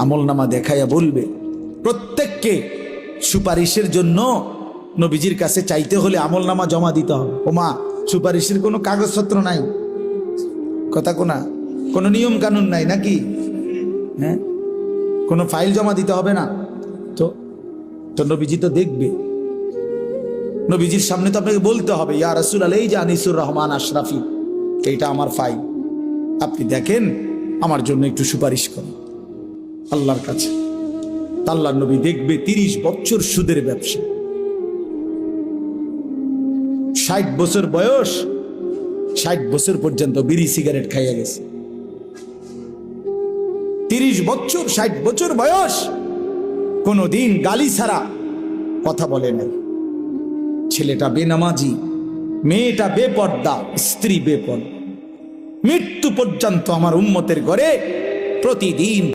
আমলনামা দেখাইয়া বলবে প্রত্যেককে সুপারিশের জন্য নবীজির কাছে চাইতে হলে আমলনামা জমা দিতে হবে। ওমা, সুপারিশের কোনো কাগজপত্র নাই, কথা কোনা, কোনো নিয়ম কানুন নাই নাকি? হ্যাঁ, কোনো ফাইল জমা দিতে হবে না তো? তো নবীজি তো দেখবে, নবীজির সামনে তো আপনাকে বলতে হবে, ইয়া রাসূলুল্লাহ, এই যে আনিসুর রহমান আশরাফি, এইটা আমার ফাইল, আপনি দেখেন, আমার জন্য একটু সুপারিশ করুন আল্লাহর কাছে। আল্লাহর নবী দেখবে 30 বছর সুদের ব্যবসা, 60 বছর বয়স, 60 বছর পর্যন্ত বিড়ি সিগারেট খাইয়া গেছে। 30 বছর, 60 বছর বয়স, কোনদিন গালি ছাড়া কথা বলে নাই। ছেলেটা বেনামাজি, মেয়েটা বেপর্দা, স্ত্রী বেপর্দা। মৃত্যু পর্যন্ত আমার উম্মতের ঘরে প্রতিদিন